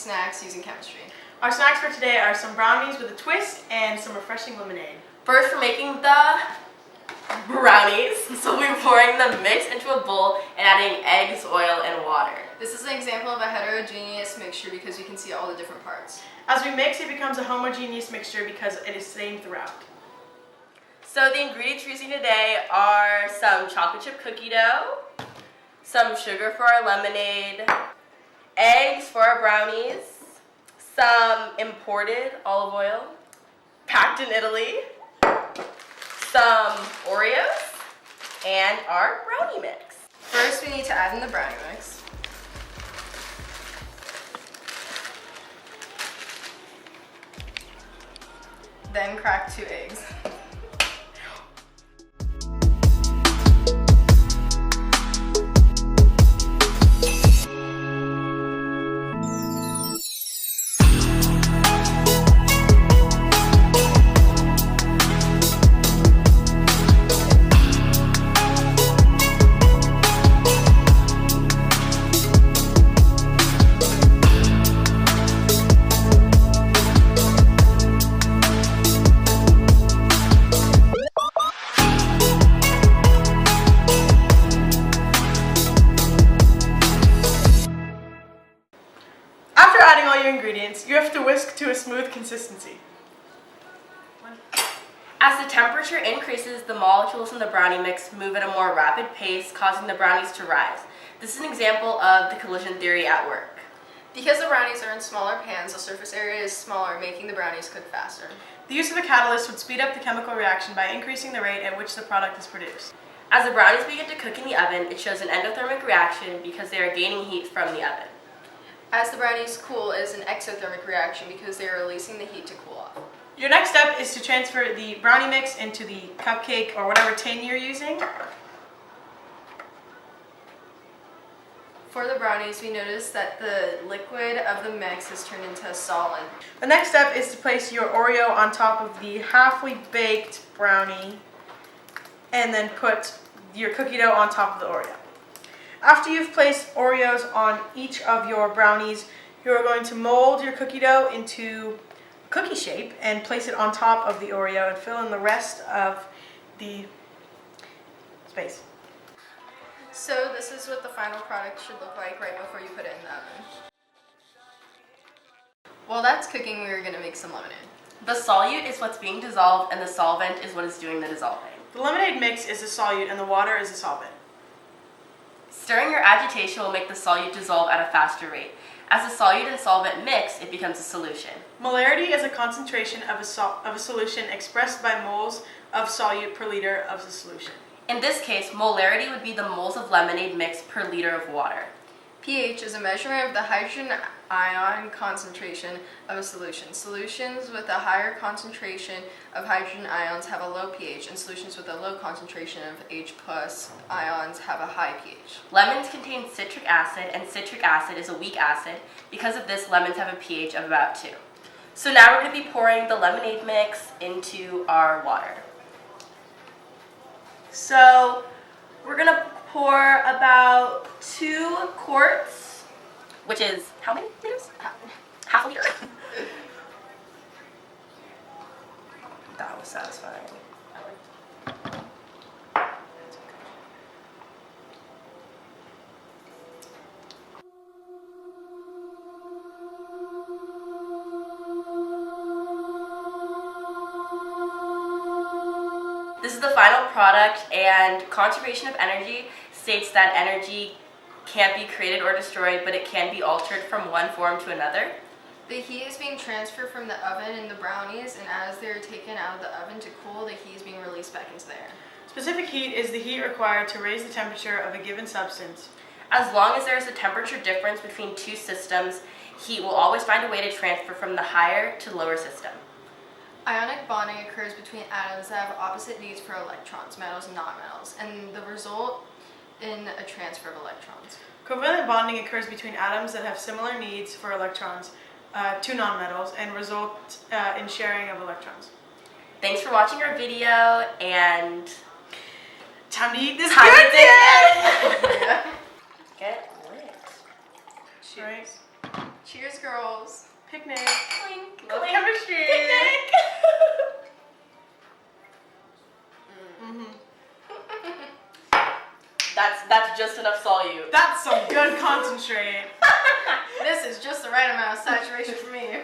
snacks using chemistry. Our snacks for today are some brownies with a twist and some refreshing lemonade. First, we're making the brownies. So we're pouring the mix into a bowl and adding eggs, oil, and water. This is an example of a heterogeneous mixture because you can see all the different parts. As we mix, it becomes a homogeneous mixture because it is the same throughout. So the ingredients we're using today are some chocolate chip cookie dough, some sugar for our lemonade, eggs for our brownies, some imported olive oil, packed in Italy, some Oreos, and our brownie mix. First, we need to add in the brownie mix. Then crack 2 eggs. Ingredients, you have to whisk to a smooth consistency. As the temperature increases, the molecules in the brownie mix move at a more rapid pace, causing the brownies to rise. This is an example of the collision theory at work. Because the brownies are in smaller pans, the surface area is smaller, making the brownies cook faster. The use of a catalyst would speed up the chemical reaction by increasing the rate at which the product is produced. As the brownies begin to cook in the oven, it shows an endothermic reaction because they are gaining heat from the oven. As the brownies cool, it is an exothermic reaction because they are releasing the heat to cool off. Your next step is to transfer the brownie mix into the cupcake or whatever tin you're using. For the brownies, we notice that the liquid of the mix has turned into a solid. The next step is to place your Oreo on top of the halfway baked brownie and then put your cookie dough on top of the Oreo. After you've placed Oreos on each of your brownies, you're going to mold your cookie dough into cookie shape and place it on top of the Oreo and fill in the rest of the space. So this is what the final product should look like right before you put it in the oven. While that's cooking, we're going to make some lemonade. The solute is what's being dissolved and the solvent is what is doing the dissolving. The lemonade mix is the solute and the water is the solvent. Stirring or agitation will make the solute dissolve at a faster rate. As the solute and solvent mix, it becomes a solution. Molarity is a concentration of a solution expressed by moles of solute per liter of the solution. In this case, molarity would be the moles of lemonade mix per liter of water. pH is a measurement of the hydrogen ion concentration of a solution. Solutions with a higher concentration of hydrogen ions have a low pH, and solutions with a low concentration of H+ ions have a high pH. Lemons contain citric acid, and citric acid is a weak acid. Because of this, lemons have a pH of about 2. So now we're going to be pouring the lemonade mix into our water. So we're going to pour about 2 quarts, which is how many liters? Half a liter. That was satisfying. This is the final product, and conservation of energy states that energy can't be created or destroyed, but it can be altered from one form to another. The heat is being transferred from the oven in the brownies, and as they're taken out of the oven to cool, the heat is being released back into the air. Specific heat is the heat required to raise the temperature of a given substance. As long as there is a temperature difference between 2 systems, heat will always find a way to transfer from the higher to lower system. Ionic bonding occurs between atoms that have opposite needs for electrons, metals and nonmetals, and the result in a transfer of electrons. Covalent bonding occurs between atoms that have similar needs for electrons to nonmetals and result in sharing of electrons. Thanks for watching our video, and time to eat this time good to get lit. Cheers. Cheers. Cheers, girls. That's just enough solute. That's some good concentrate. This is just the right amount of saturation for me.